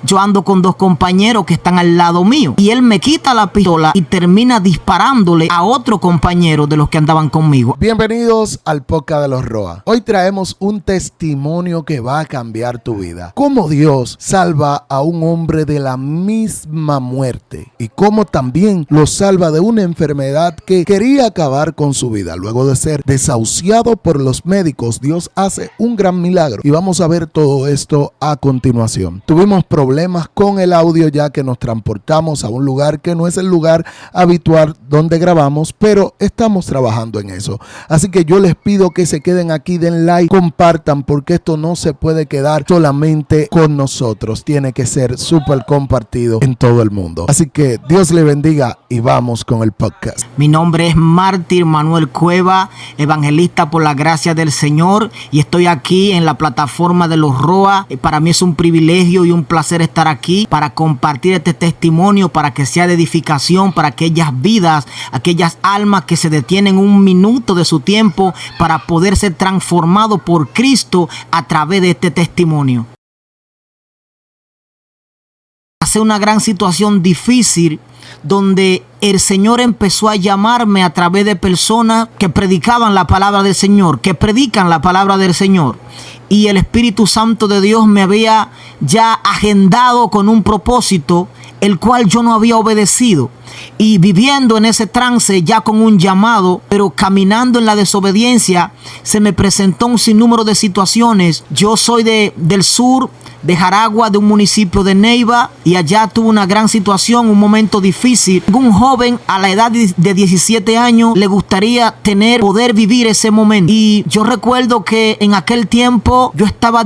yo ando con dos compañeros que están al lado mío y él me quita la pistola y termina disparándole a otro compañero de los que andaban conmigo. Bienvenidos al podcast de los Roa. Hoy traemos un testimonio que va a cambiar tu vida. Cómo Dios salva a un hombre de la misma muerte y cómo también lo salva de una enfermedad que quería acabar con su vida. Luego de ser desahuciado por los médicos, Dios hace un gran milagro y vamos a ver todo esto a continuación. Tuvimos problemas con el audio ya que nos transportamos a un lugar que no es el lugar habitual donde grabamos, pero estamos trabajando en eso. Así que yo les pido que se queden aquí, den like, compartan, porque esto no se puede quedar solamente con nosotros, tiene que ser súper compartido en todo el mundo. Así que Dios le bendiga y vamos con el podcast. Mi nombre es Mártir Manuel Cueva, evangelista por la gracia del Señor, y estoy aquí en la plataforma de los Roa. Para mí es un privilegio y un placer estar aquí para compartir este testimonio, para que sea de edificación para aquellas vidas, aquellas almas que se detienen un minuto de su tiempo para poder ser transformado por Cristo a través de este testimonio. Hace una gran situación difícil donde el Señor empezó a llamarme a través de personas que predicaban la palabra del Señor, que predican la palabra del Señor. Y el Espíritu Santo de Dios me había ya agendado con un propósito, el cual yo no había obedecido. Y viviendo en ese trance ya con un llamado, pero caminando en la desobediencia, se me presentó un sinnúmero de situaciones. Yo soy del sur, de Jaragua, de un municipio de Neiva, y allá tuve una gran situación, un momento difícil. Un joven a la edad de 17 años le gustaría poder vivir ese momento. Y yo recuerdo que en aquel tiempo yo estaba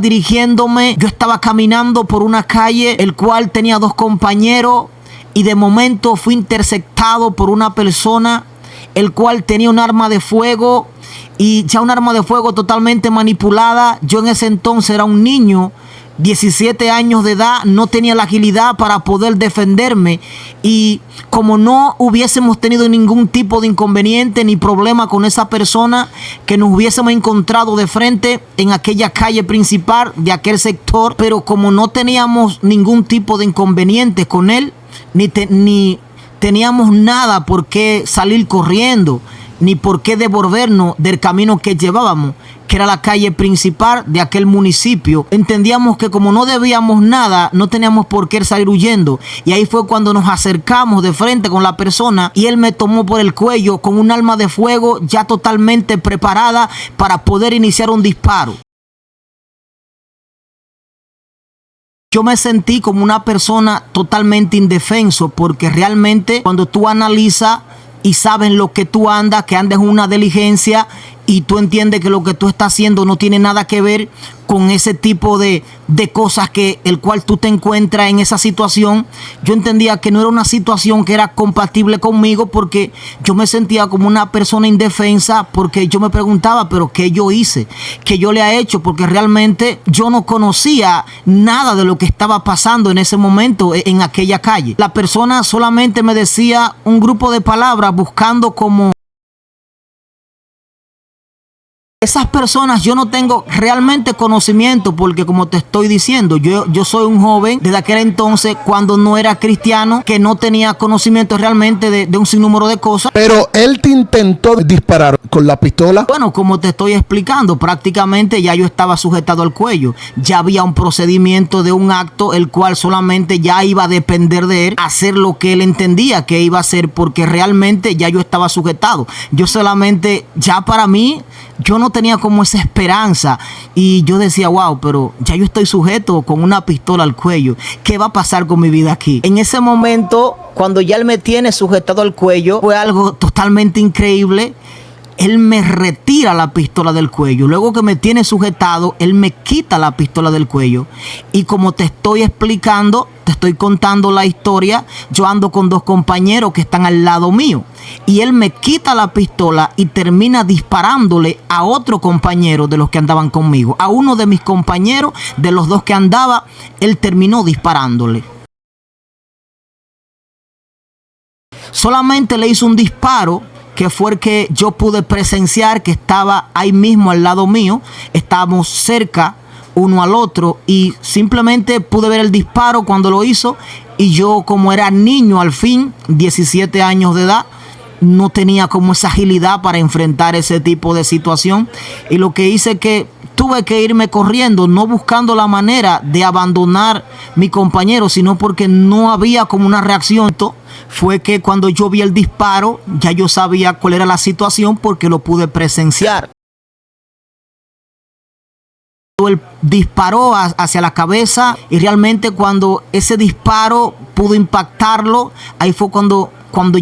caminando por una calle, el cual tenía dos compañeros, y de momento fui interceptado por una persona, el cual tenía un arma de fuego, y ya un arma de fuego totalmente manipulada. Yo en ese entonces era un niño, 17 años de edad, no tenía la agilidad para poder defenderme, y como no hubiésemos tenido ningún tipo de inconveniente ni problema con esa persona, que nos hubiésemos encontrado de frente en aquella calle principal de aquel sector, pero como no teníamos ningún tipo de inconveniente con él, ni teníamos nada por qué salir corriendo, ni por qué devolvernos del camino que llevábamos, que era la calle principal de aquel municipio. Entendíamos que como no debíamos nada, no teníamos por qué salir huyendo. Y ahí fue cuando nos acercamos de frente con la persona y él me tomó por el cuello con un arma de fuego ya totalmente preparada para poder iniciar un disparo. Yo me sentí como una persona totalmente indefenso, porque realmente cuando tú analizas y sabes lo que tú andas, que andas en una diligencia, y tú entiendes que lo que tú estás haciendo no tiene nada que ver con ese tipo de cosas que el cual tú te encuentras en esa situación. Yo entendía que no era una situación que era compatible conmigo, porque yo me sentía como una persona indefensa, porque yo me preguntaba, pero ¿qué yo hice? ¿Qué yo le he hecho? Porque realmente yo no conocía nada de lo que estaba pasando en ese momento en aquella calle. La persona solamente me decía un grupo de palabras buscando como... Esas personas yo no tengo realmente conocimiento, porque como te estoy diciendo, yo soy un joven desde aquel entonces, cuando no era cristiano, que no tenía conocimiento realmente de un sinnúmero de cosas. Pero él te intentó disparar con la pistola. Bueno, como te estoy explicando, prácticamente ya yo estaba sujetado al cuello. Ya había un procedimiento de un acto, el cual solamente ya iba a depender de él hacer lo que él entendía que iba a hacer, porque realmente ya yo estaba sujetado. Yo solamente, ya para mí, yo no tenía como esa esperanza, y yo decía, wow, pero ya yo estoy sujeto con una pistola al cuello. ¿Qué va a pasar con mi vida aquí? En ese momento, cuando ya él me tiene sujetado al cuello, fue algo totalmente increíble. Él me retira la pistola del cuello. Luego que me tiene sujetado, él me quita la pistola del cuello. Y como te estoy explicando, te estoy contando la historia, yo ando con dos compañeros que están al lado mío. Y él me quita la pistola y termina disparándole a otro compañero de los que andaban conmigo. A uno de mis compañeros, de los dos que andaba, él terminó disparándole. Solamente le hizo un disparo, que fue el que yo pude presenciar, que estaba ahí mismo al lado mío. Estábamos cerca uno al otro y simplemente pude ver el disparo cuando lo hizo y yo, como era niño al fin, 17 años de edad, no tenía como esa agilidad para enfrentar ese tipo de situación, y lo que hice que tuve que irme corriendo, no buscando la manera de abandonar mi compañero, sino porque no había como una reacción. Fue que cuando yo vi el disparo, ya yo sabía cuál era la situación porque lo pude presenciar. Él disparó hacia la cabeza y realmente cuando ese disparo pudo impactarlo, ahí fue cuando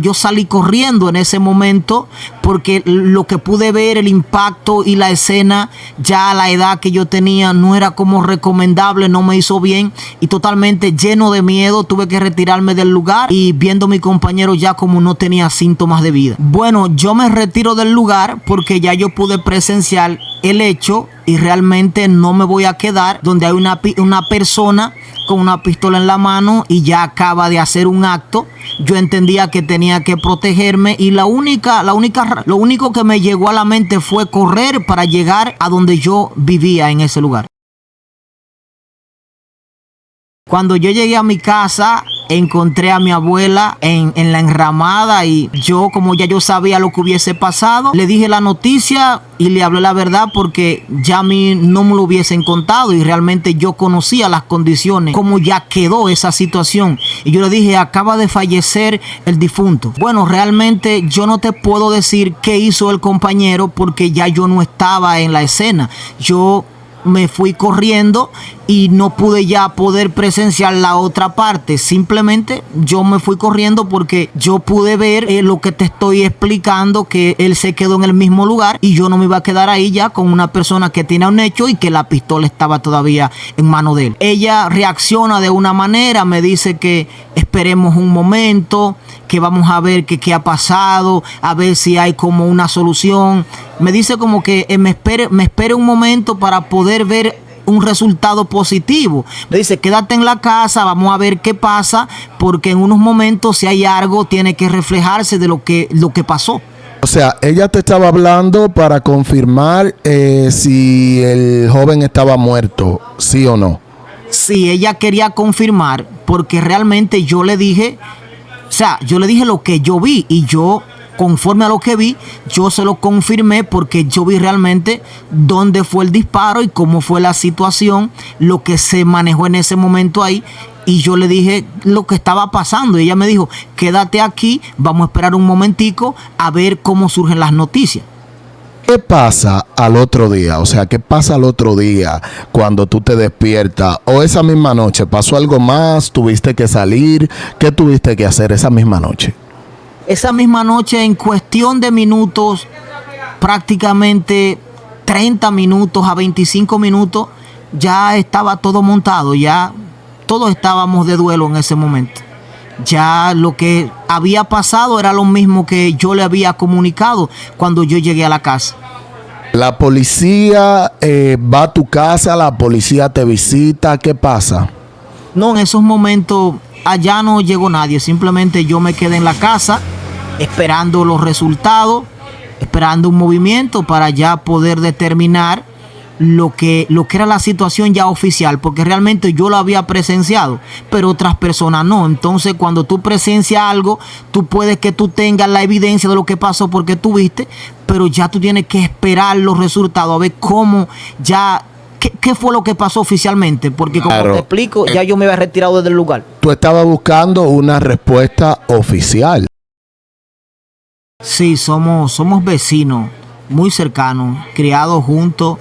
yo salí corriendo en ese momento, porque lo que pude ver, el impacto y la escena, ya a la edad que yo tenía, no era como recomendable, no me hizo bien y totalmente lleno de miedo tuve que retirarme del lugar y viendo a mi compañero ya como no tenía síntomas de vida. Bueno, yo me retiro del lugar porque ya yo pude presenciar el hecho y realmente no me voy a quedar donde hay una persona con una pistola en la mano y ya acaba de hacer un acto. Yo entendía que tenía que protegerme y lo único que me llegó a la mente fue correr para llegar a donde yo vivía en ese lugar. Cuando yo llegué a mi casa, encontré a mi abuela en la enramada y yo, como ya yo sabía lo que hubiese pasado, le dije la noticia y le hablé la verdad porque ya a mí no me lo hubiesen contado y realmente yo conocía las condiciones, cómo ya quedó esa situación. Y yo le dije, acaba de fallecer el difunto. Bueno, realmente yo no te puedo decir qué hizo el compañero porque ya yo no estaba en la escena. Yo me fui corriendo y no pude ya poder presenciar la otra parte. Simplemente yo me fui corriendo porque yo pude ver lo que te estoy explicando, que él se quedó en el mismo lugar y yo no me iba a quedar ahí ya con una persona que tiene un hecho y que la pistola estaba todavía en mano de él. Ella reacciona de una manera, me dice que esperemos un momento, que vamos a ver qué ha pasado, a ver si hay como una solución. Me dice como que me espere un momento para poder ver un resultado positivo. Me dice, quédate en la casa, vamos a ver qué pasa, porque en unos momentos si hay algo tiene que reflejarse de lo que pasó. O sea, ella te estaba hablando para confirmar si el joven estaba muerto, ¿sí o no? Sí, ella quería confirmar, porque realmente yo le dije, yo le dije lo que yo vi y yo, conforme a lo que vi, yo se lo confirmé porque yo vi realmente dónde fue el disparo y cómo fue la situación, lo que se manejó en ese momento ahí. Y yo le dije lo que estaba pasando y ella me dijo, quédate aquí, vamos a esperar un momentico a ver cómo surgen las noticias. ¿Qué pasa al otro día? O sea, ¿qué pasa al otro día cuando tú te despiertas? ¿O esa misma noche pasó algo más? ¿Tuviste que salir? ¿Qué tuviste que hacer esa misma noche? Esa misma noche, en cuestión de minutos, prácticamente 30 minutos a 25 minutos, ya estaba todo montado, ya todos estábamos de duelo en ese momento. Ya lo que había pasado era lo mismo que yo le había comunicado cuando yo llegué a la casa. La policía va a tu casa, la policía te visita, ¿qué pasa? No, en esos momentos allá no llegó nadie, simplemente yo me quedé en la casa esperando los resultados, esperando un movimiento para ya poder determinar lo que era la situación ya oficial, porque realmente yo lo había presenciado, pero otras personas no. Entonces, cuando tú presencias algo, tú puedes que tú tengas la evidencia de lo que pasó porque tú viste, pero ya tú tienes que esperar los resultados, a ver cómo ya, qué fue lo que pasó oficialmente, porque como te explico, ya yo me había retirado del lugar. Tú estabas buscando una respuesta oficial. Sí, somos vecinos, muy cercanos, criados juntos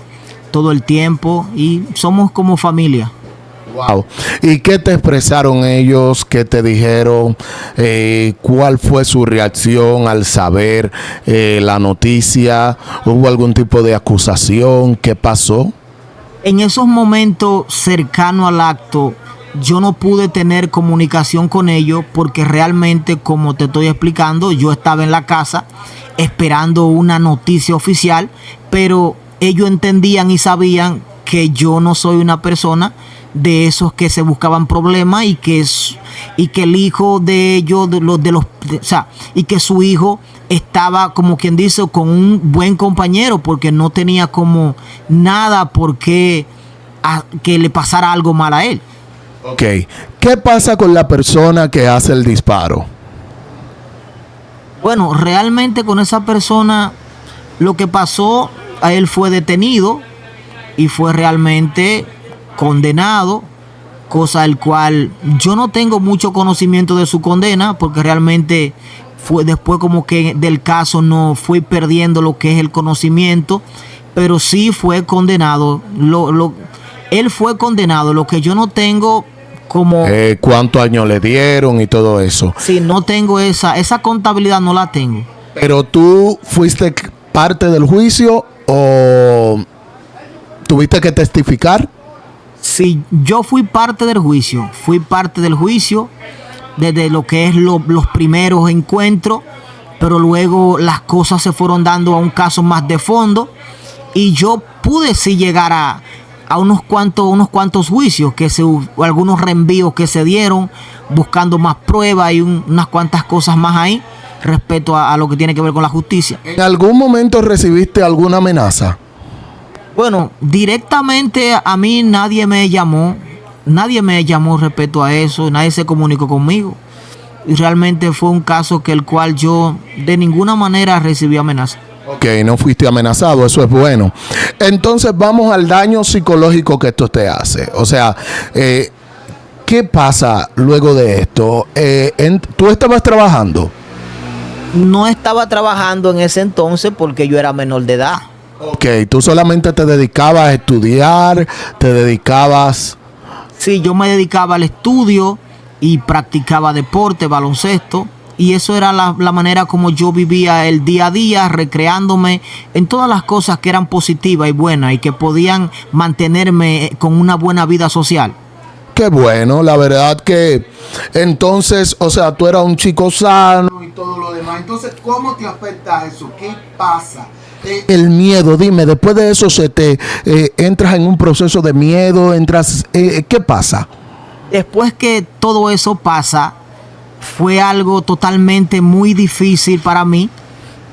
todo el tiempo y somos como familia. Wow. ¿Y qué te expresaron ellos? ¿Qué te dijeron? ¿Cuál fue su reacción al saber la noticia? ¿Hubo algún tipo de acusación? ¿Qué pasó? En esos momentos cercanos al acto, yo no pude tener comunicación con ellos porque realmente, como te estoy explicando, yo estaba en la casa esperando una noticia oficial, pero ellos entendían y sabían que yo no soy una persona de esos que se buscaban problemas y que el hijo de ellos, y que su hijo estaba, como quien dice, con un buen compañero, porque no tenía como nada por qué que le pasara algo mal a él. Ok. ¿Qué pasa con la persona que hace el disparo? Bueno, realmente con esa persona lo que pasó, a él fue detenido y fue realmente condenado, cosa el cual yo no tengo mucho conocimiento de su condena, porque realmente fue después como que del caso no fui perdiendo lo que es el conocimiento, pero sí fue condenado. Él fue condenado, lo que yo no tengo como... ¿Cuántos años le dieron y todo eso? Sí, no tengo esa contabilidad, no la tengo. ¿Pero tú fuiste parte del juicio o tuviste que testificar? Sí, yo fui parte del juicio, desde lo que es los primeros encuentros, pero luego las cosas se fueron dando a un caso más de fondo y yo pude sí llegar a unos cuantos juicios, algunos reenvíos que se dieron, buscando más pruebas y unas cuantas cosas más ahí respecto a lo que tiene que ver con la justicia. ¿En algún momento recibiste alguna amenaza? Bueno, directamente a mí nadie me llamó respecto a eso, nadie se comunicó conmigo. Y realmente fue un caso que el cual yo de ninguna manera recibí amenaza. Ok, no fuiste amenazado, eso es bueno. Entonces vamos al daño psicológico que esto te hace. O sea, ¿qué pasa luego de esto? ¿Tú estabas trabajando? No estaba trabajando en ese entonces porque yo era menor de edad. Ok, tú solamente te dedicabas a estudiar, te dedicabas... Sí, yo me dedicaba al estudio y practicaba deporte, baloncesto. Y eso era la manera como yo vivía el día a día, recreándome en todas las cosas que eran positivas y buenas y que podían mantenerme con una buena vida social. Qué bueno, la verdad que entonces, o sea, tú eras un chico sano y todo lo demás. Entonces, ¿cómo te afecta eso? ¿Qué pasa? El miedo, dime, después de eso entras en un proceso de miedo, ¿qué pasa? Después que todo eso pasa, fue algo totalmente muy difícil para mí,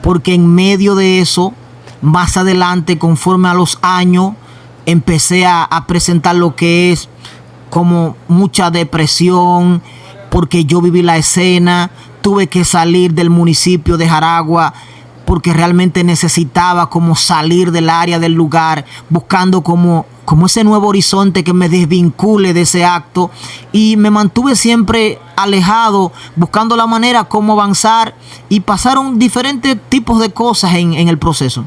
porque en medio de eso, más adelante, conforme a los años, empecé a presentar lo que es como mucha depresión, porque yo viví la escena, tuve que salir del municipio de Jaragua, porque realmente necesitaba como salir del área del lugar, buscando como ese nuevo horizonte que me desvincule de ese acto, y me mantuve siempre alejado, buscando la manera cómo avanzar, y pasaron diferentes tipos de cosas en el proceso.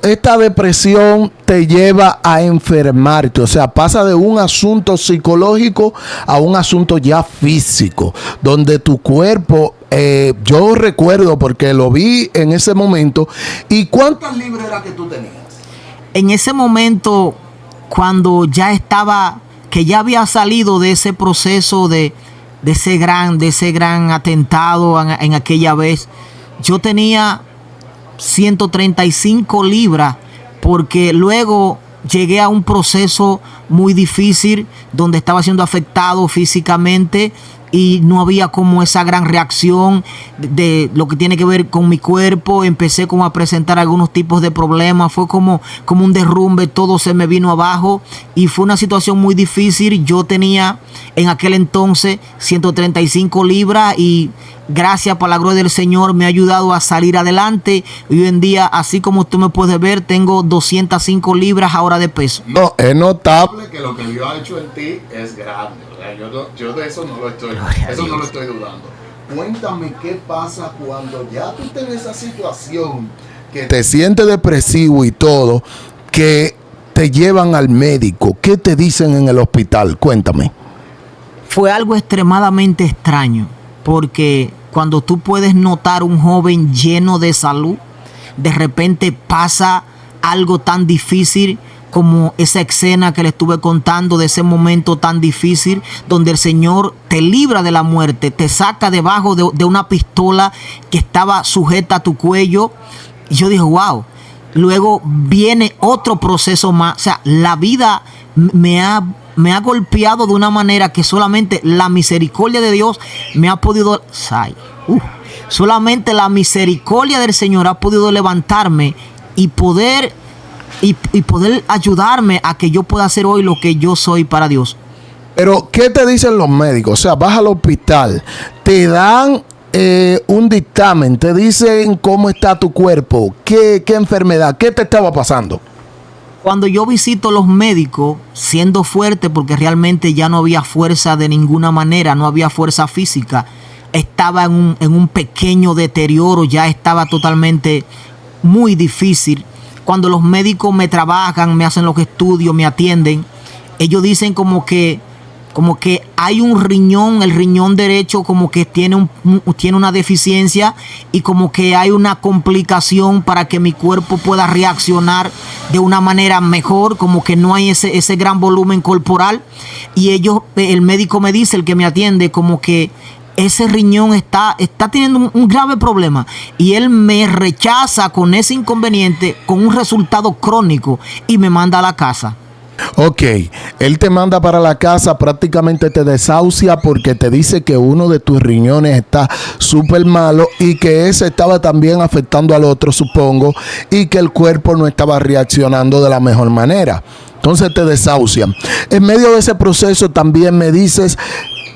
Esta depresión te lleva a enfermarte, o sea, pasa de un asunto psicológico a un asunto ya físico, donde tu cuerpo, yo recuerdo porque lo vi en ese momento. ¿Y cuántas libras era que tú tenías? En ese momento, cuando ya estaba, que ya había salido de ese proceso de ese gran atentado en aquella vez, yo tenía 135 libras, porque luego llegué a un proceso muy difícil donde estaba siendo afectado físicamente y no había como esa gran reacción de lo que tiene que ver con mi cuerpo. Empecé como a presentar algunos tipos de problemas, fue como un derrumbe, todo se me vino abajo y fue una situación muy difícil. Yo tenía en aquel entonces 135 libras y gracias por la gloria del Señor me ha ayudado a salir adelante. Y hoy en día, así como tú me puedes ver, tengo 205 libras ahora de peso. No, es notable que lo que Dios ha hecho en ti es grande. Yo de eso no lo estoy dudando. Cuéntame qué pasa cuando ya tú estás en esa situación, que te sientes depresivo y todo, que te llevan al médico. ¿Qué te dicen en el hospital? Cuéntame. Fue algo extremadamente extraño, porque cuando tú puedes notar un joven lleno de salud, de repente pasa algo tan difícil como esa escena que le estuve contando, de ese momento tan difícil donde el Señor te libra de la muerte, te saca debajo de una pistola que estaba sujeta a tu cuello. Y yo dije, wow. Luego viene otro proceso más. O sea, la vida me ha golpeado de una manera que solamente la misericordia de Dios me ha podido... solamente la misericordia del Señor ha podido levantarme y poder y poder ayudarme a que yo pueda hacer hoy lo que yo soy para Dios. Pero, ¿qué te dicen los médicos? O sea, vas al hospital, te dan un dictamen, te dicen cómo está tu cuerpo, qué enfermedad, qué te estaba pasando. Cuando yo visito los médicos, siendo fuerte, porque realmente ya no había fuerza de ninguna manera, no había fuerza física, estaba en un pequeño deterioro, ya estaba totalmente muy difícil. Cuando los médicos me trabajan, me hacen los estudios, me atienden, ellos dicen como que hay un riñón, el riñón derecho como que tiene una deficiencia y como que hay una complicación para que mi cuerpo pueda reaccionar de una manera mejor, como que no hay ese gran volumen corporal. Y el médico me dice, el que me atiende, como que ese riñón está teniendo un grave problema y él me rechaza con ese inconveniente, con un resultado crónico y me manda a la casa. Ok, él te manda para la casa, prácticamente te desahucia porque te dice que uno de tus riñones está súper malo y que ese estaba también afectando al otro, supongo, y que el cuerpo no estaba reaccionando de la mejor manera. Entonces te desahucian. En medio de ese proceso también me dices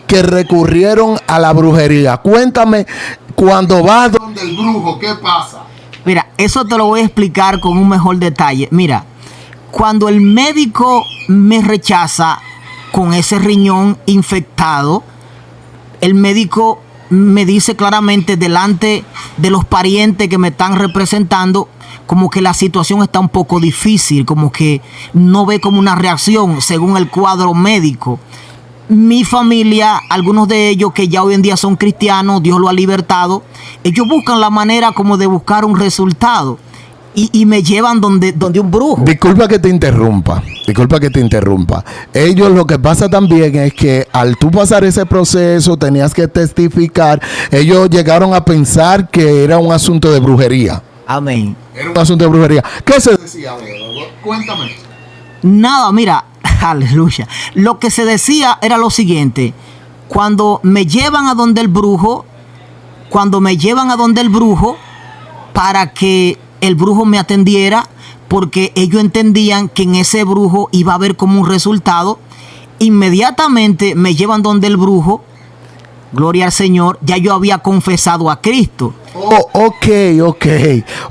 que recurrieron a la brujería. Cuéntame, cuando vas donde el brujo, ¿qué pasa? Mira, eso te lo voy a explicar con un mejor detalle. Mira, cuando el médico me rechaza con ese riñón infectado, el médico me dice claramente delante de los parientes que me están representando, como que la situación está un poco difícil, como que no ve como una reacción según el cuadro médico. Mi familia, algunos de ellos que ya hoy en día son cristianos, Dios lo ha libertado, ellos buscan la manera como de buscar un resultado. Y me llevan donde un brujo. Disculpa que te interrumpa. Ellos, lo que pasa también es que al tú pasar ese proceso, tenías que testificar. Ellos llegaron a pensar que era un asunto de brujería. Amén. Era un asunto de brujería. ¿Qué se decía? Cuéntame. Nada, mira, aleluya. Lo que se decía era lo siguiente. Cuando me llevan a donde el brujo, para que el brujo me atendiera, porque ellos entendían que en ese brujo iba a haber como un resultado, inmediatamente me llevan donde el brujo, gloria al Señor, ya yo había confesado a Cristo. Oh, ok.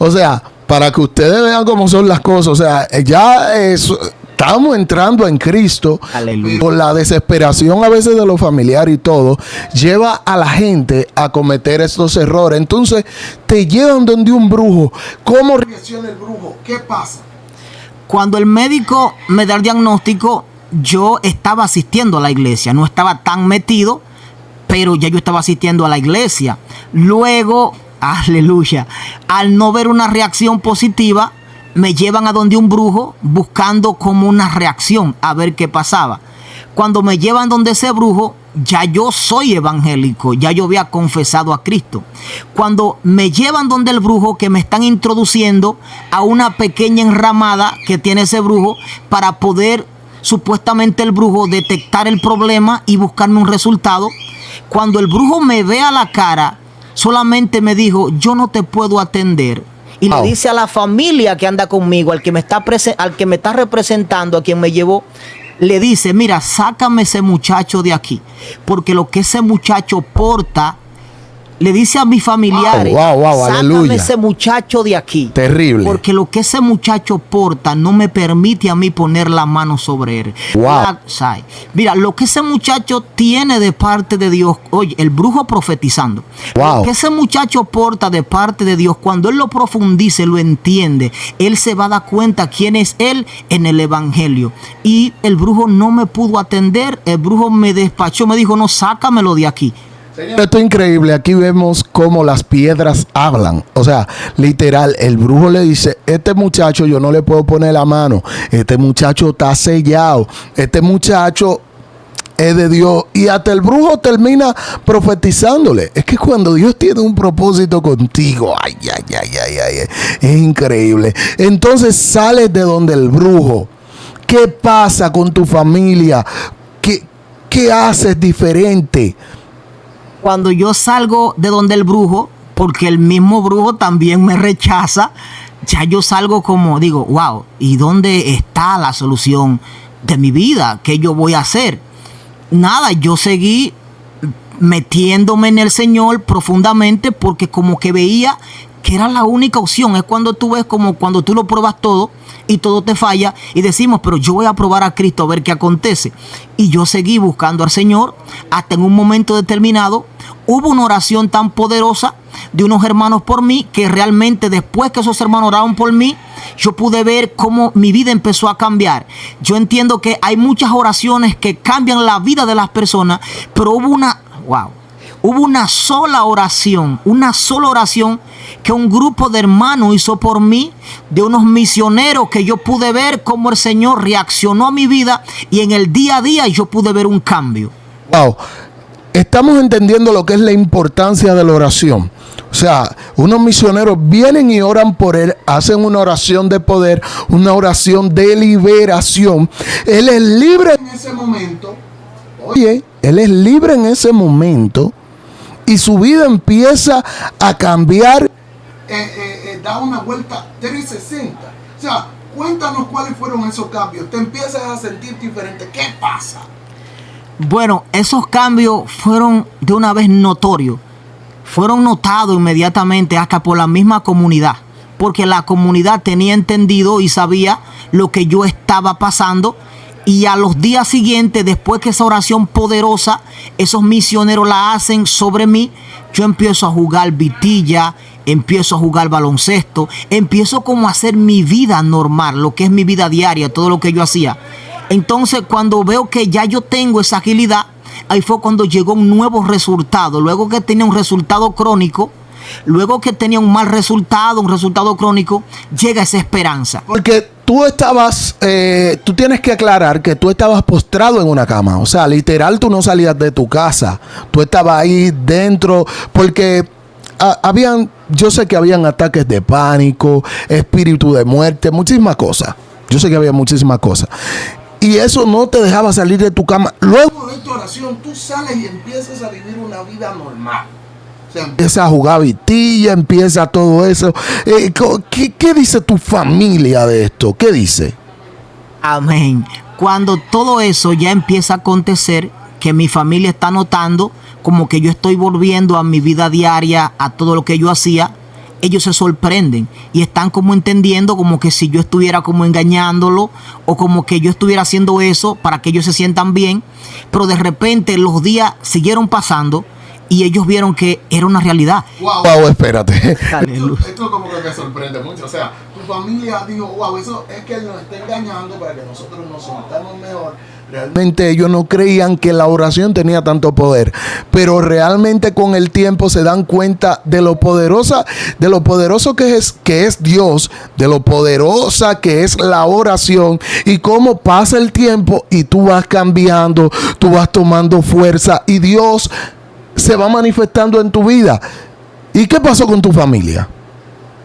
O sea, para que ustedes vean cómo son las cosas, o sea, ya estamos entrando en Cristo. Aleluya. Por la desesperación a veces de los familiares y todo, lleva a la gente a cometer estos errores. Entonces, te llevan donde un brujo. ¿Cómo reacciona el brujo? ¿Qué pasa? Cuando el médico me da el diagnóstico, yo estaba asistiendo a la iglesia. No estaba tan metido, pero ya yo estaba asistiendo a la iglesia. Luego, aleluya, al no ver una reacción positiva, me llevan a donde un brujo buscando como una reacción a ver qué pasaba. Cuando me llevan donde ese brujo, ya yo soy evangélico, ya yo había confesado a Cristo. Cuando me llevan donde el brujo, que me están introduciendo a una pequeña enramada que tiene ese brujo para poder supuestamente el brujo detectar el problema y buscarme un resultado. Cuando el brujo me ve a la cara, solamente me dijo: yo no te puedo atender. Y le dice a la familia que anda conmigo, al que me está representando, a quien me llevó, le dice: mira, sácame ese muchacho de aquí, porque lo que ese muchacho porta, le dice a mis familiares, sácame aleluya, ese muchacho de aquí. Terrible. Porque lo que ese muchacho porta no me permite a mí poner la mano sobre él. Mira, lo que ese muchacho tiene de parte de Dios, oye, el brujo profetizando. Lo que ese muchacho porta de parte de Dios, cuando él lo profundice, lo entiende, él se va a dar cuenta quién es él en el evangelio. Y el brujo no me pudo atender, el brujo me despachó, me dijo: no, sácamelo de aquí. Señor, esto es increíble. Aquí vemos cómo las piedras hablan. O sea, literal, el brujo le dice: este muchacho yo no le puedo poner la mano. Este muchacho está sellado. Este muchacho es de Dios. Y hasta el brujo termina profetizándole. Es que cuando Dios tiene un propósito contigo, es increíble. Entonces sales de donde el brujo. ¿Qué pasa con tu familia? ¿Qué haces diferente? Cuando yo salgo de donde el brujo, porque el mismo brujo también me rechaza, ya yo salgo como, digo, wow, ¿y dónde está la solución de mi vida? ¿Qué yo voy a hacer? Nada, yo seguí metiéndome en el Señor profundamente porque como que veía que era la única opción. Es cuando tú ves como cuando tú lo pruebas todo y todo te falla y decimos, pero yo voy a probar a Cristo a ver qué acontece. Y yo seguí buscando al Señor hasta en un momento determinado hubo una oración tan poderosa de unos hermanos por mí que realmente después que esos hermanos oraron por mí, yo pude ver cómo mi vida empezó a cambiar. Yo entiendo que hay muchas oraciones que cambian la vida de las personas, pero hubo una sola oración que un grupo de hermanos hizo por mí, de unos misioneros que yo pude ver cómo el Señor reaccionó a mi vida y en el día a día yo pude ver un cambio. Wow, estamos entendiendo lo que es la importancia de la oración. O sea, unos misioneros vienen y oran por él, hacen una oración de poder, una oración de liberación. Él es libre en ese momento. Oye, él es libre en ese momento y su vida empieza a cambiar. Da una vuelta 360. O sea, cuéntanos cuáles fueron esos cambios. Te empiezas a sentir diferente. ¿Qué pasa? Bueno, esos cambios fueron de una vez notorios. Fueron notados inmediatamente hasta por la misma comunidad. Porque la comunidad tenía entendido y sabía lo que yo estaba pasando. Y a los días siguientes, después que esa oración poderosa, esos misioneros la hacen sobre mí, yo empiezo a jugar vitilla, empiezo a jugar baloncesto, empiezo como a hacer mi vida normal, lo que es mi vida diaria, todo lo que yo hacía. Entonces, cuando veo que ya yo tengo esa agilidad, ahí fue cuando llegó un nuevo resultado. Luego que tenía un resultado crónico, luego que tenía un mal resultado, un resultado crónico, llega esa esperanza. Porque tú estabas, tú tienes que aclarar que tú estabas postrado en una cama. O sea, literal, tú no salías de tu casa. Tú estabas ahí dentro porque yo sé que habían ataques de pánico, espíritu de muerte, muchísimas cosas. Yo sé que había muchísimas cosas. Y eso no te dejaba salir de tu cama. Luego de tu oración, tú sales y empiezas a vivir una vida normal. O sea, empieza a jugar vitilla, empieza todo eso. ¿Qué dice tu familia de esto? ¿Qué dice? Amén. Cuando todo eso ya empieza a acontecer, que mi familia está notando como que yo estoy volviendo a mi vida diaria, a todo lo que yo hacía, ellos se sorprenden y están como entendiendo como que si yo estuviera como engañándolo o como que yo estuviera haciendo eso para que ellos se sientan bien. Pero de repente los días siguieron pasando y ellos vieron que era una realidad. Wow, espérate. Esto como que me sorprende mucho. O sea, tu familia dijo, wow, eso es que él nos está engañando para que nosotros nos sintamos mejor. Realmente ellos no creían que la oración tenía tanto poder, pero realmente con el tiempo se dan cuenta de lo poderoso que es Dios, de lo poderosa que es la oración y cómo pasa el tiempo y tú vas cambiando, tú vas tomando fuerza y Dios se va manifestando en tu vida. ¿Y qué pasó con tu familia?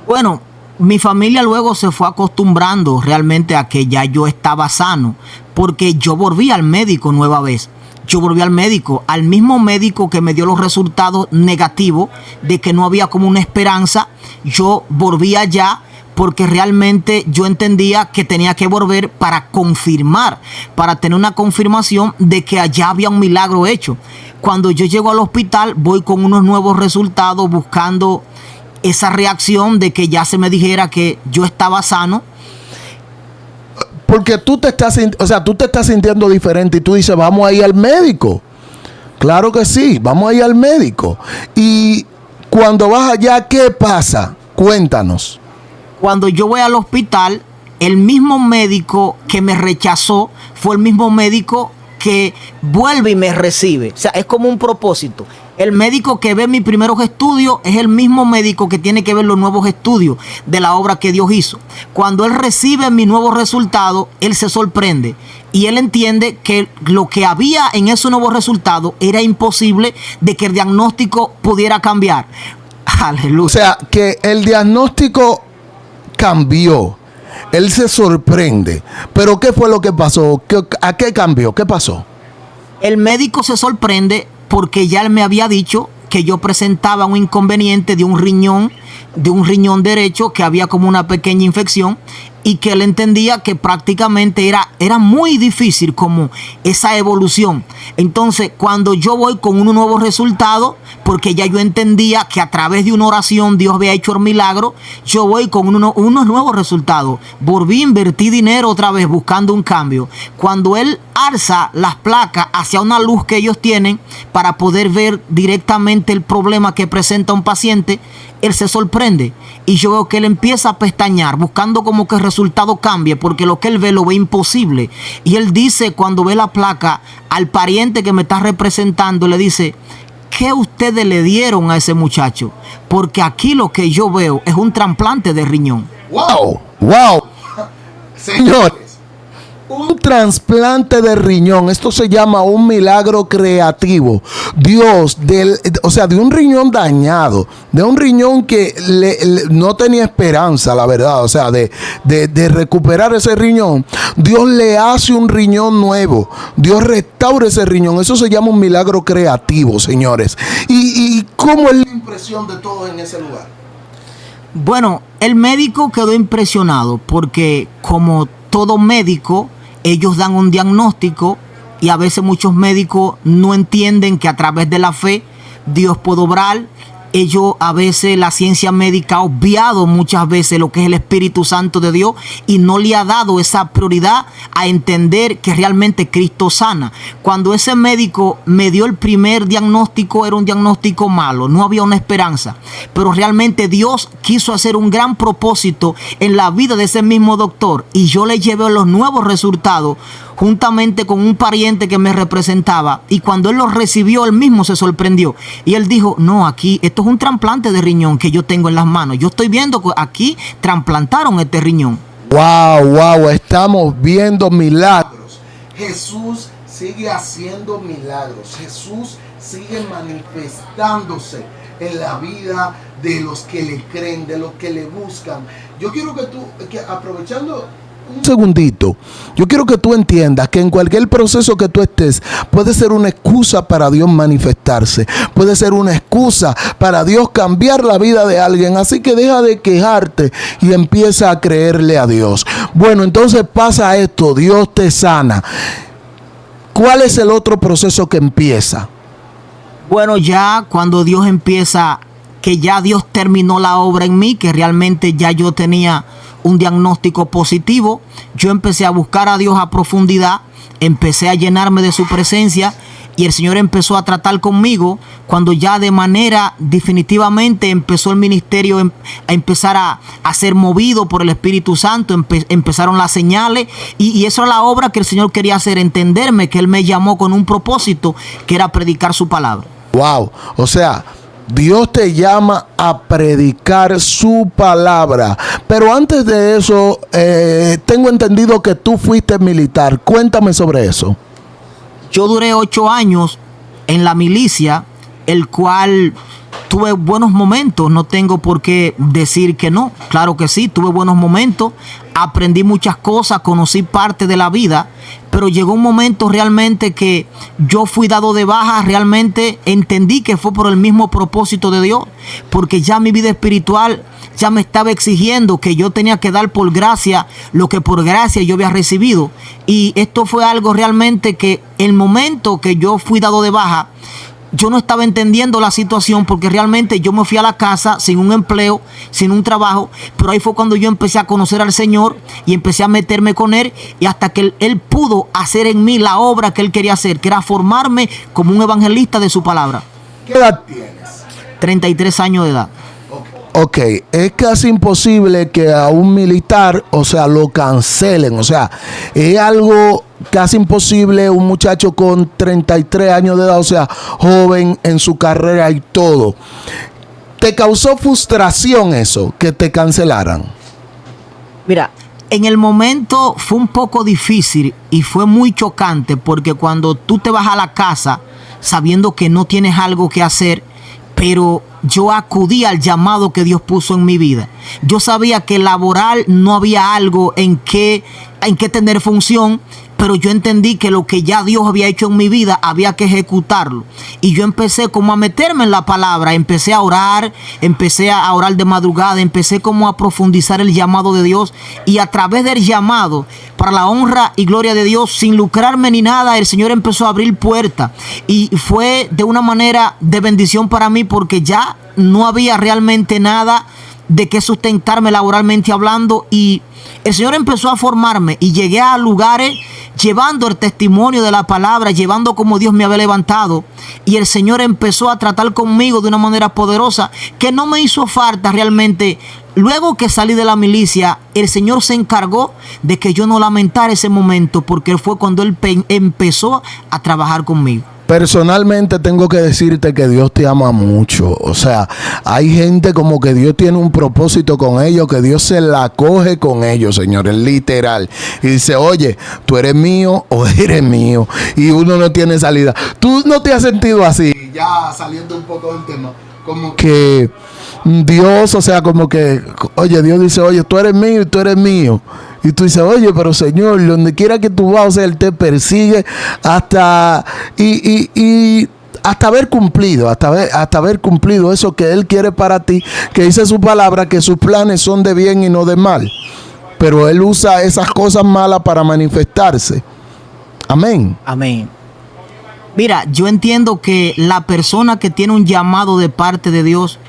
Bueno, mi familia luego se fue acostumbrando realmente a que ya yo estaba sano, porque yo volví al médico nueva vez. Yo volví al médico, al mismo médico que me dio los resultados negativos de que no había como una esperanza. Yo volví allá porque realmente yo entendía que tenía que volver para confirmar, para tener una confirmación de que allá había un milagro hecho. Cuando yo llego al hospital, voy con unos nuevos resultados buscando esa reacción de que ya se me dijera que yo estaba sano. Porque tú te estás sintiendo diferente y tú dices, vamos a ir al médico. Claro que sí, vamos a ir al médico. Y cuando vas allá, ¿qué pasa? Cuéntanos. Cuando yo voy al hospital, el mismo médico que me rechazó fue el mismo médico que vuelve y me recibe. O sea, es como un propósito. El médico que ve mis primeros estudios es el mismo médico que tiene que ver los nuevos estudios de la obra que Dios hizo. Cuando él recibe mis nuevos resultados, él se sorprende y él entiende que lo que había en esos nuevos resultados era imposible de que el diagnóstico pudiera cambiar. Aleluya. O sea, que el diagnóstico cambió. Él se sorprende. Pero ¿qué fue lo que pasó? ¿A qué cambió? ¿Qué pasó? El médico se sorprende porque ya él me había dicho que yo presentaba un inconveniente de un riñón derecho, que había como una pequeña infección, y que él entendía que prácticamente era muy difícil como esa evolución. Entonces, cuando yo voy con un nuevo resultado, porque ya yo entendía que a través de una oración Dios había hecho el milagro, yo voy con unos nuevos resultados. Volví a invertir dinero otra vez buscando un cambio. Cuando él alza las placas hacia una luz que ellos tienen para poder ver directamente el problema que presenta un paciente, él se sorprende y yo veo que él empieza a pestañear buscando como que el resultado cambie, porque lo que él ve lo ve imposible. Y él dice, cuando ve la placa, al pariente que me está representando, le dice: ¿qué ustedes le dieron a ese muchacho? Porque aquí lo que yo veo es un trasplante de riñón. ¡Wow! ¡Wow! Señores, un trasplante de riñón, esto se llama un milagro creativo. Dios, de un riñón dañado, de un riñón que no tenía esperanza, la verdad, o sea, de recuperar ese riñón, Dios le hace un riñón nuevo, Dios restaura ese riñón. Eso se llama un milagro creativo, señores. ¿Y cómo es la impresión de todos en ese lugar? Bueno, el médico quedó impresionado porque, como todo médico, ellos dan un diagnóstico y a veces muchos médicos no entienden que a través de la fe Dios puede obrar. Ellos, a veces la ciencia médica ha obviado muchas veces lo que es el Espíritu Santo de Dios y no le ha dado esa prioridad a entender que realmente Cristo sana. Cuando ese médico me dio el primer diagnóstico, era un diagnóstico malo, no había una esperanza, pero realmente Dios quiso hacer un gran propósito en la vida de ese mismo doctor y yo le llevé los nuevos resultados juntamente con un pariente que me representaba, y cuando él los recibió, él mismo se sorprendió y él dijo: no, aquí esto es un trasplante de riñón que yo tengo en las manos, yo estoy viendo que aquí trasplantaron este riñón. Wow, estamos viendo milagros. Jesús sigue haciendo milagros, Jesús sigue manifestándose en la vida de los que le creen, de los que le buscan. Yo quiero que aprovechando un segundito, yo quiero que tú entiendas que en cualquier proceso que tú estés, puede ser una excusa para Dios manifestarse, puede ser una excusa para Dios cambiar la vida de alguien. Así que deja de quejarte y empieza a creerle a Dios. Bueno, entonces pasa esto, Dios te sana. ¿Cuál es el otro proceso que empieza? Bueno, ya cuando Dios empieza, que ya Dios terminó la obra en mí, que realmente ya yo tenía un diagnóstico positivo, yo empecé a buscar a Dios a profundidad, empecé a llenarme de su presencia y el Señor empezó a tratar conmigo. Cuando ya de manera definitivamente empezó el ministerio a empezar a ser movido por el Espíritu Santo, empezaron las señales y eso era la obra que el Señor quería hacer, entenderme que Él me llamó con un propósito, que era predicar su palabra. Wow, o sea, Dios te llama a predicar su palabra. Pero antes de eso, tengo entendido que tú fuiste militar. Cuéntame sobre eso. Yo duré 8 años en la milicia, el cual tuve buenos momentos. No tengo por qué decir que no. Claro que sí, tuve buenos momentos. Aprendí muchas cosas, conocí parte de la vida, pero llegó un momento realmente que yo fui dado de baja. Realmente entendí que fue por el mismo propósito de Dios, porque ya mi vida espiritual ya me estaba exigiendo que yo tenía que dar por gracia lo que por gracia yo había recibido. Y esto fue algo realmente que el momento que yo fui dado de baja, yo no estaba entendiendo la situación, porque realmente yo me fui a la casa sin un empleo, sin un trabajo, pero ahí fue cuando yo empecé a conocer al Señor y empecé a meterme con Él, y hasta que Él pudo hacer en mí la obra que Él quería hacer, que era formarme como un evangelista de su palabra. ¿Qué edad tienes? 33 años de edad. Ok, es casi imposible que a un militar, o sea, lo cancelen. O sea, es algo casi imposible, un muchacho con 33 años de edad, o sea, joven en su carrera y todo. ¿Te causó frustración eso, que te cancelaran? Mira, en el momento fue un poco difícil y fue muy chocante, porque cuando tú te vas a la casa sabiendo que no tienes algo que hacer, pero yo acudí al llamado que Dios puso en mi vida. Yo sabía que laboral no había algo en que tener función, pero yo entendí que lo que ya Dios había hecho en mi vida había que ejecutarlo. Y yo empecé como a meterme en la palabra, empecé a orar de madrugada, empecé como a profundizar el llamado de Dios, y a través del llamado, para la honra y gloria de Dios, sin lucrarme ni nada, el Señor empezó a abrir puertas, y fue de una manera de bendición para mí, porque ya no había realmente nada de qué sustentarme laboralmente hablando, y el Señor empezó a formarme y llegué a lugares llevando el testimonio de la palabra, llevando como Dios me había levantado, y el Señor empezó a tratar conmigo de una manera poderosa que no me hizo falta realmente. Luego que salí de la milicia, el Señor se encargó de que yo no lamentara ese momento, porque fue cuando Él empezó a trabajar conmigo. Personalmente tengo que decirte que Dios te ama mucho. O sea, hay gente como que Dios tiene un propósito con ellos, que Dios se la coge con ellos, señores, literal. Y dice, oye, tú eres mío o eres mío. Y uno no tiene salida. ¿Tú no te has sentido así? Ya saliendo un poco del tema, como Que Dios, o sea, como que, oye, Dios dice, oye, tú eres mío y tú eres mío. Y tú dices, oye, pero Señor, donde quiera que tú vas, o sea, Él te persigue hasta hasta haber cumplido eso que Él quiere para ti, que dice su palabra, que sus planes son de bien y no de mal. Pero Él usa esas cosas malas para manifestarse. Amén. Amén. Mira, yo entiendo que la persona que tiene un llamado de parte de Dios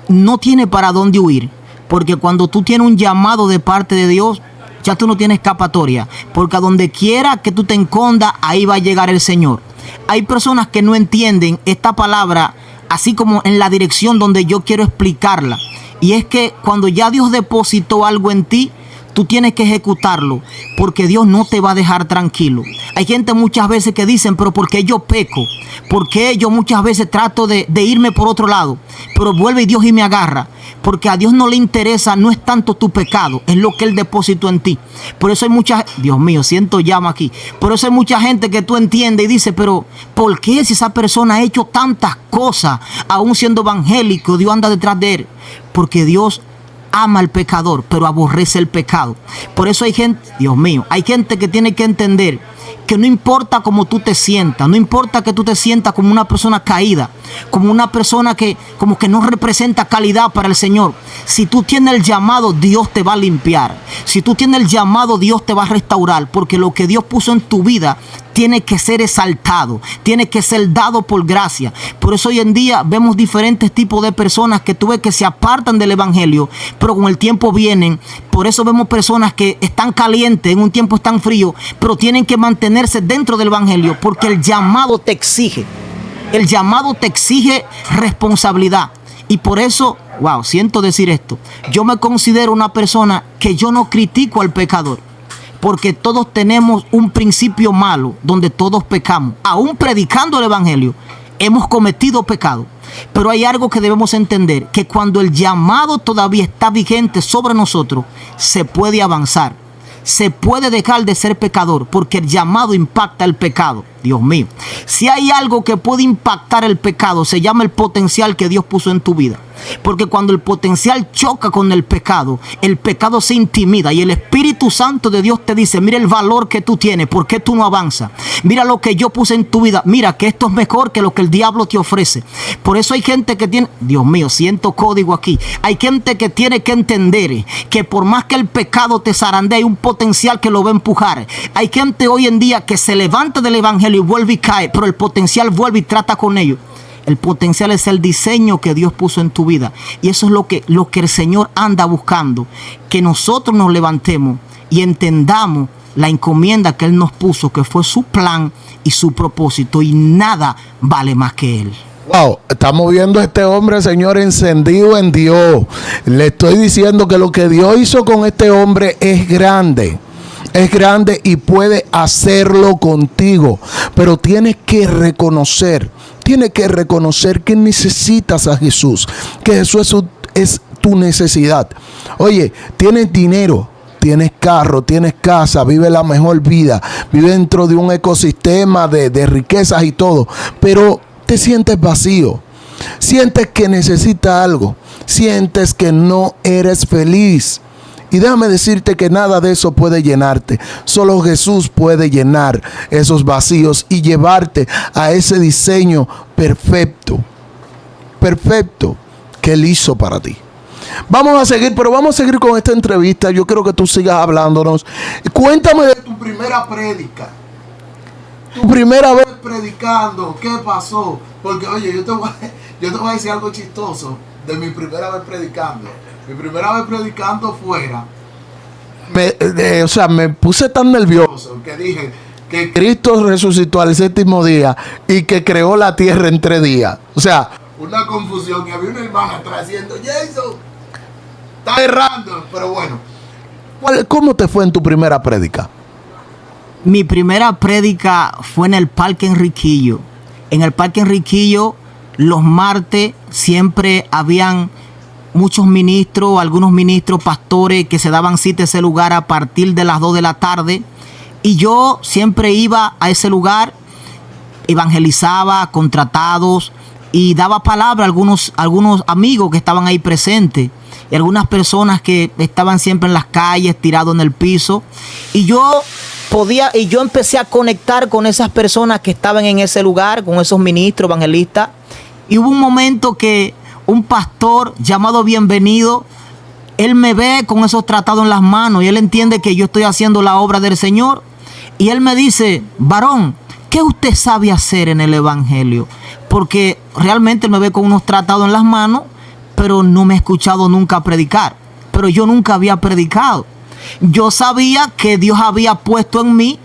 no tiene para dónde huir, porque cuando tú tienes un llamado de parte de Dios, ya tú no tienes escapatoria, porque a donde quiera que tú te escondas, ahí va a llegar el Señor. Hay personas que no entienden esta palabra así como en la dirección donde yo quiero explicarla, y es que cuando ya Dios depositó algo en ti, tú tienes que ejecutarlo, porque Dios no te va a dejar tranquilo. Hay gente muchas veces que dicen, pero ¿por qué yo peco? ¿Por qué yo muchas veces trato de irme por otro lado? Pero vuelve Dios y me agarra. Porque a Dios no le interesa, no es tanto tu pecado, es lo que Él depositó en ti. Por eso hay mucha, Dios mío, siento llama aquí. Por eso hay mucha gente que tú entiendes y dices, pero ¿por qué si esa persona ha hecho tantas cosas, aún siendo evangélico, Dios anda detrás de él? Porque Dios ama al pecador, pero aborrece el pecado. Por eso hay gente, Dios mío, hay gente que tiene que entender que no importa cómo tú te sientas, no importa que tú te sientas como una persona caída, como una persona que como que no representa calidad para el Señor. Si tú tienes el llamado, Dios te va a limpiar. Si tú tienes el llamado, Dios te va a restaurar, porque lo que Dios puso en tu vida tiene que ser exaltado, tiene que ser dado por gracia. Por eso hoy en día vemos diferentes tipos de personas que tú ves que se apartan del evangelio, pero con el tiempo vienen. Por eso vemos personas que están calientes, en un tiempo están fríos, pero tienen que mantenerse dentro del evangelio, porque el llamado te exige. El llamado te exige responsabilidad. Y por eso, wow, siento decir esto, yo me considero una persona que yo no critico al pecador, porque todos tenemos un principio malo donde todos pecamos. Aún predicando el evangelio, hemos cometido pecado. Pero hay algo que debemos entender, que cuando el llamado todavía está vigente sobre nosotros, se puede avanzar. Se puede dejar de ser pecador, porque el llamado impacta el pecado. Dios mío, si hay algo que puede impactar el pecado, se llama el potencial que Dios puso en tu vida. Porque cuando el potencial choca con el pecado se intimida, y el Espíritu Santo de Dios te dice, mira el valor que tú tienes, ¿por qué tú no avanzas? Mira lo que yo puse en tu vida, mira que esto es mejor que lo que el diablo te ofrece. Por eso hay gente que tiene, Dios mío, siento código aquí, hay gente que tiene que entender que por más que el pecado te zarandee, hay un potencial que lo va a empujar. Hay gente hoy en día que se levanta del evangelio y vuelve y cae, pero el potencial vuelve y trata con ellos. El potencial es el diseño que Dios puso en tu vida, y eso es lo que el Señor anda buscando, que nosotros nos levantemos y entendamos la encomienda que Él nos puso, que fue su plan y su propósito, y nada vale más que Él. Wow, estamos viendo a este hombre, Señor, encendido en Dios. Le estoy diciendo que lo que Dios hizo con este hombre es grande. Es grande y puede hacerlo contigo, pero tienes que reconocer que necesitas a Jesús, que Jesús es tu necesidad. Oye, tienes dinero, tienes carro, tienes casa, vive la mejor vida, vive dentro de un ecosistema de riquezas y todo, pero te sientes vacío, sientes que necesitas algo, sientes que no eres feliz. Y déjame decirte que nada de eso puede llenarte. Solo Jesús puede llenar esos vacíos y llevarte a ese diseño perfecto que Él hizo para ti. Vamos a seguir, pero vamos a seguir con esta entrevista. Yo quiero que tú sigas hablándonos. Cuéntame de Tu primera prédica. Tu primera vez predicando, ¿qué pasó? Porque, oye, yo te voy a decir algo chistoso de mi primera vez predicando. Mi primera vez predicando fuera. me puse tan nervioso Que dije que Cristo resucitó al séptimo día y que creó la tierra en 3 días. O sea, una confusión, que había una hermana atrás diciendo, Jason, está errando. Pero bueno, ¿cómo te fue en tu primera prédica? Mi primera prédica fue en el Parque Enriquillo. En el Parque Enriquillo, los martes siempre habían muchos ministros, algunos ministros, pastores que se daban cita a ese lugar a partir de las 2 de la tarde. Y yo siempre iba a ese lugar, evangelizaba, contratados, y daba palabra a algunos amigos que estaban ahí presentes. Y algunas personas que estaban siempre en las calles, tirados en el piso. Y yo empecé a conectar con esas personas que estaban en ese lugar, con esos ministros, evangelistas. Y hubo un momento que un pastor llamado Bienvenido, él me ve con esos tratados en las manos y él entiende que yo estoy haciendo la obra del Señor. Y él me dice, varón, ¿qué usted sabe hacer en el evangelio? Porque realmente él me ve con unos tratados en las manos, pero no me he escuchado nunca predicar. Pero yo nunca había predicado. Yo sabía que Dios había puesto en mí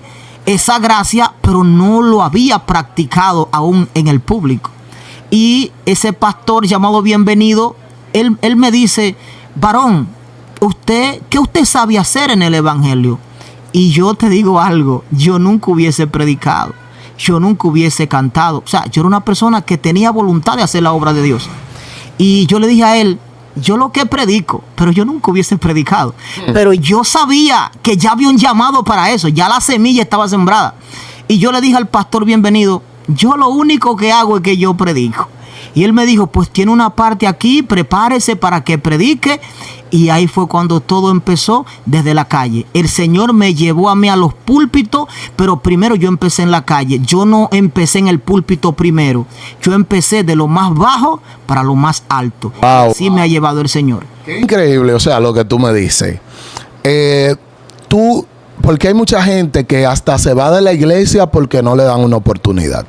esa gracia, pero no lo había practicado aún en el público. Y ese pastor llamado Bienvenido, él me dice, varón, ¿qué usted sabe hacer en el evangelio? Y yo te digo algo, yo nunca hubiese predicado, yo nunca hubiese cantado. O sea, yo era una persona que tenía voluntad de hacer la obra de Dios. Y yo le dije a él, yo lo que predico, pero yo nunca hubiese predicado. Pero yo sabía que ya había un llamado para eso, ya la semilla estaba sembrada. Y yo le dije al pastor Bienvenido, yo lo único que hago es que yo predico. Y él me dijo, pues tiene una parte aquí, prepárese para que predique. Y ahí fue cuando todo empezó desde la calle. El Señor me llevó a mí a los púlpitos, pero primero yo empecé en la calle. Yo no empecé en el púlpito primero. Yo empecé de lo más bajo para lo más alto. Wow. Así me ha llevado el Señor. Qué increíble, o sea, lo que tú me dices. Porque hay mucha gente que hasta se va de la iglesia porque no le dan una oportunidad.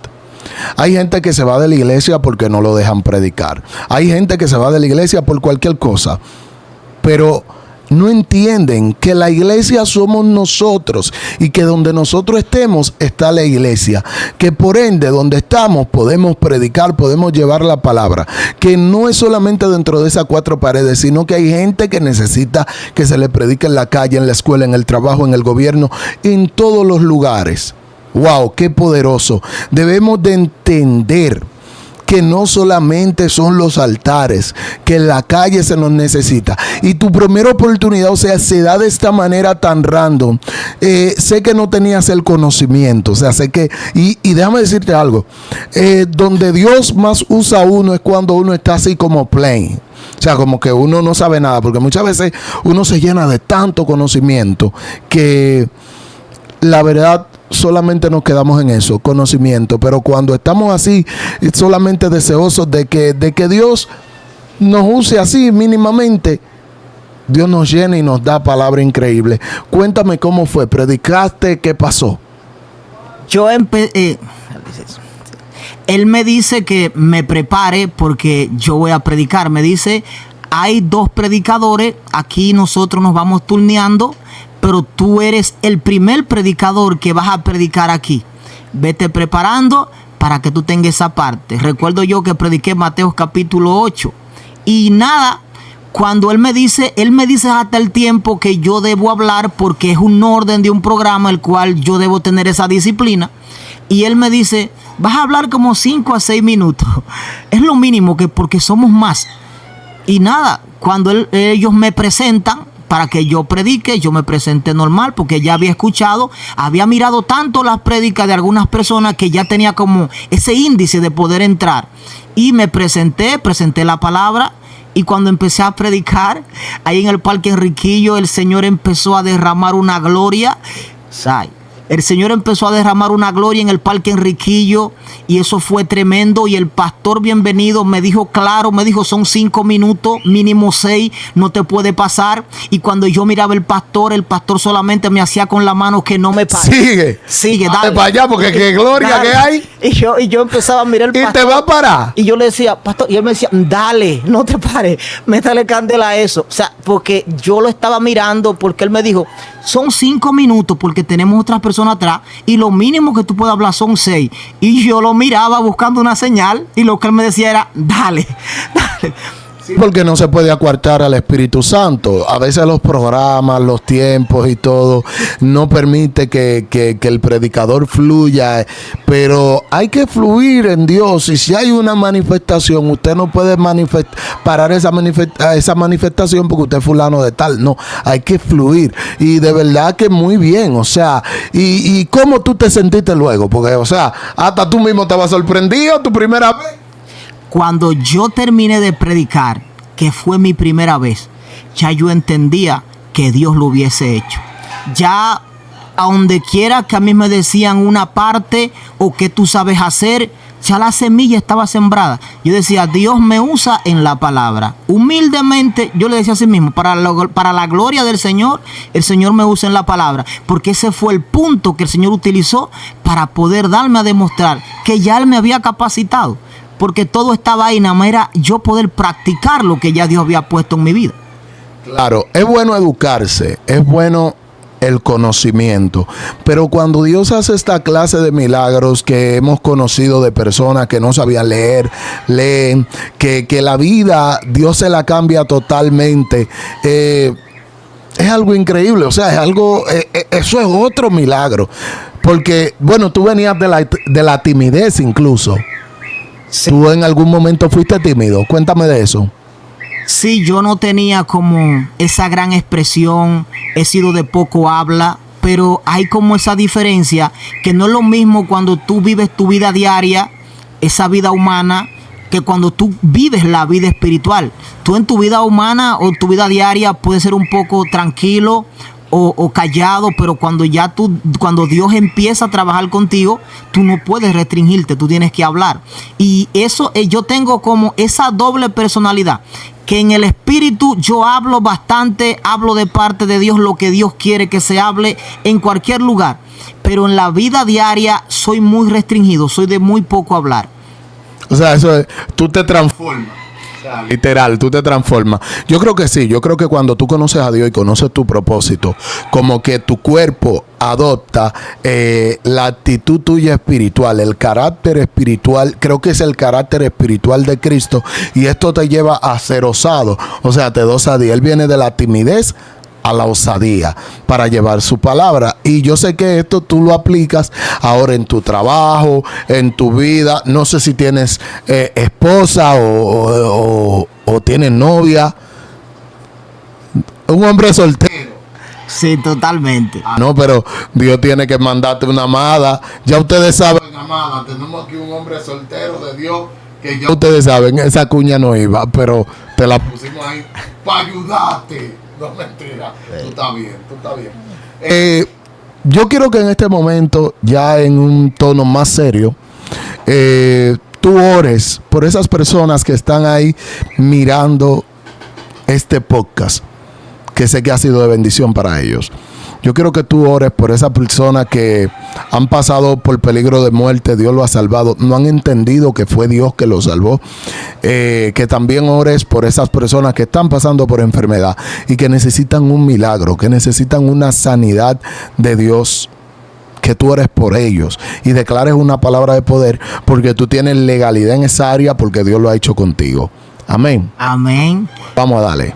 Hay gente que se va de la iglesia porque no lo dejan predicar. Hay gente que se va de la iglesia por cualquier cosa. Pero no entienden que la iglesia somos nosotros y que donde nosotros estemos está la iglesia. Que por ende, donde estamos podemos predicar, podemos llevar la palabra. Que no es solamente dentro de esas 4 paredes, sino que hay gente que necesita que se le predique en la calle, en la escuela, en el trabajo, en el gobierno, en todos los lugares. ¡Wow! ¡Qué poderoso! Debemos de entender que no solamente son los altares, que en la calle se nos necesita. Y tu primera oportunidad, o sea, se da de esta manera tan random. Sé que no tenías el conocimiento, o sea, sé que... Y déjame decirte algo. Donde Dios más usa a uno es cuando uno está así como plain. O sea, como que uno no sabe nada, porque muchas veces uno se llena de tanto conocimiento que la verdad solamente nos quedamos en eso, conocimiento. Pero cuando estamos así, solamente deseosos de que Dios nos use así mínimamente, Dios nos llena y nos da palabra increíble. Cuéntame cómo fue, predicaste, ¿qué pasó? Yo empecé... Él me dice que me prepare porque yo voy a predicar. Me dice, hay 2 predicadores, aquí nosotros nos vamos turneando, pero tú eres el primer predicador que vas a predicar aquí. Vete preparando para que tú tengas esa parte. Recuerdo yo que prediqué Mateo capítulo 8. Y nada, cuando él me dice hasta el tiempo que yo debo hablar, porque es un orden de un programa el cual yo debo tener esa disciplina. Y él me dice, vas a hablar como 5 a 6 minutos. Es lo mínimo, porque somos más. Y nada, cuando ellos me presentan para que yo predique, yo me presenté normal porque ya había escuchado, había mirado tanto las prédicas de algunas personas que ya tenía como ese índice de poder entrar. Y me presenté la palabra Y cuando empecé a predicar, ahí en el Parque Enriquillo, el Señor empezó a derramar una gloria. ¿Sabes? El Señor empezó a derramar una gloria en el Parque Enriquillo y eso fue tremendo. Y el pastor Bienvenido me dijo claro, me dijo son 5 minutos, mínimo 6, no te puede pasar. Y cuando yo miraba el pastor solamente me hacía con la mano que no me pare. Sigue, dale. para allá porque qué gloria Dale. que hay. Y yo empezaba a mirar el Y pastor. te va a parar. Y yo le decía, pastor, y él me decía, dale, no te pares, métale candela a eso. O sea, porque yo lo estaba mirando, porque él me dijo, son 5 minutos porque tenemos otras personas atrás y lo mínimo que tú puedes hablar son 6. Y yo lo miraba buscando una señal y lo que él me decía era, dale, dale. Sí, porque no se puede acuartar al Espíritu Santo. A veces los programas, los tiempos y todo no permite que el predicador fluya, pero hay que fluir en Dios. Y si hay una manifestación, usted no puede parar esa manifestación porque usted es fulano de tal. No, hay que fluir. Y de verdad que muy bien. O sea, y ¿cómo tú te sentiste luego? Porque, o sea, hasta tú mismo estabas sorprendido tu primera vez. Cuando yo terminé de predicar, que fue mi primera vez, ya yo entendía que Dios lo hubiese hecho. Ya a donde quiera que a mí me decían una parte o que tú sabes hacer, ya la semilla estaba sembrada. Yo decía, Dios me usa en la palabra. Humildemente, yo le decía a sí mismo, para la gloria del Señor, el Señor me usa en la palabra. Porque ese fue el punto que el Señor utilizó para poder darme a demostrar que ya Él me había capacitado. Porque todo estaba ahí, nada más era yo poder practicar lo que ya Dios había puesto en mi vida. Claro, es bueno educarse, es bueno el conocimiento, pero cuando Dios hace esta clase de milagros que hemos conocido de personas que no sabían leer, leen, que la vida Dios se la cambia totalmente, es algo increíble. O sea, es algo, eso es otro milagro, porque bueno, tú venías de la timidez incluso. Sí. ¿Tú en algún momento fuiste tímido? Cuéntame de eso. Sí, yo no tenía como esa gran expresión, he sido de poco habla, pero hay como esa diferencia que no es lo mismo cuando tú vives tu vida diaria, esa vida humana, que cuando tú vives la vida espiritual. Tú en tu vida humana o tu vida diaria puedes ser un poco tranquilo o callado, pero cuando Dios empieza a trabajar contigo, tú no puedes restringirte, tú tienes que hablar. Y eso, yo tengo como esa doble personalidad, que en el espíritu yo hablo bastante, hablo de parte de Dios lo que Dios quiere que se hable en cualquier lugar, pero en la vida diaria soy muy restringido, soy de muy poco hablar. O sea, eso es, tú te transformas. Literal, tú te transformas. Yo creo que sí, yo creo que cuando tú conoces a Dios y conoces tu propósito, como que tu cuerpo adopta la actitud tuya espiritual, el carácter espiritual, creo que es el carácter espiritual de Cristo, y esto te lleva a ser osado, o sea, te da osadía. Él viene de la timidez a la osadía para llevar su palabra. Y yo sé que esto tú lo aplicas ahora en tu trabajo, en tu vida. No sé si tienes esposa o tienes novia. Un hombre soltero. Sí, totalmente. No, pero Dios tiene que mandarte una amada. Ya ustedes saben, amada, tenemos aquí un hombre soltero de Dios que ya ustedes saben, esa cuña no iba, pero te la pusimos ahí para ayudarte. No, mentira. Tú estás bien. Yo quiero que en este momento, ya en un tono más serio, tú ores por esas personas que están ahí mirando este podcast, que sé que ha sido de bendición para ellos. Yo quiero que tú ores por esas personas que han pasado por peligro de muerte. Dios lo ha salvado. No han entendido que fue Dios que los salvó. Que también ores por esas personas que están pasando por enfermedad y que necesitan un milagro, que necesitan una sanidad de Dios. Que tú ores por ellos y declares una palabra de poder, porque tú tienes legalidad en esa área, porque Dios lo ha hecho contigo. Amén. Amén. Vamos a darle.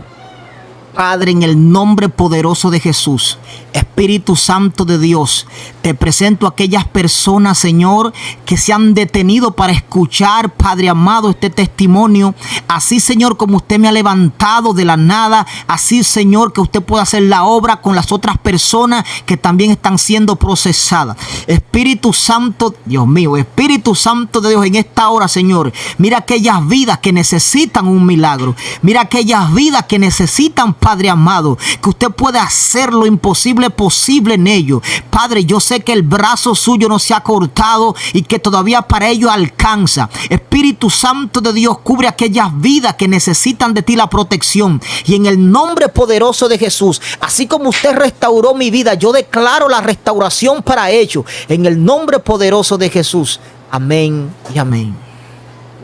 Padre, en el nombre poderoso de Jesús, Espíritu Santo de Dios, te presento a aquellas personas, Señor, que se han detenido para escuchar, Padre amado, este testimonio. Así, Señor, como usted me ha levantado de la nada, así, Señor, que usted pueda hacer la obra con las otras personas que también están siendo procesadas. Espíritu Santo, Dios mío, Espíritu Santo de Dios, en esta hora, Señor, mira aquellas vidas que necesitan un milagro. Mira aquellas vidas que necesitan, Padre amado, que usted puede hacer lo imposible posible en ellos. Padre, yo sé que el brazo suyo no se ha cortado y que todavía para ellos alcanza. Espíritu Santo de Dios, cubre aquellas vidas que necesitan de ti la protección. Y en el nombre poderoso de Jesús, así como usted restauró mi vida, yo declaro la restauración para ellos. En el nombre poderoso de Jesús. Amén y amén.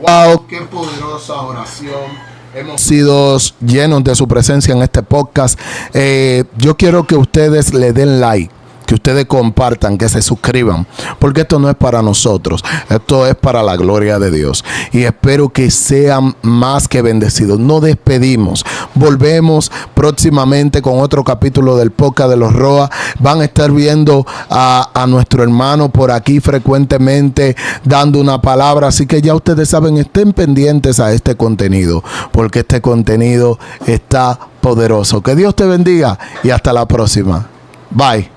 Wow, qué poderosa oración. Hemos sido llenos de su presencia en este podcast. Yo quiero que ustedes le den like, que ustedes compartan, que se suscriban, porque esto no es para nosotros, esto es para la gloria de Dios. Y espero que sean más que bendecidos. Nos despedimos. Volvemos próximamente con otro capítulo del podcast de los Roa. Van a estar viendo a nuestro hermano por aquí frecuentemente dando una palabra. Así que ya ustedes saben, estén pendientes a este contenido, porque este contenido está poderoso. Que Dios te bendiga y hasta la próxima. Bye.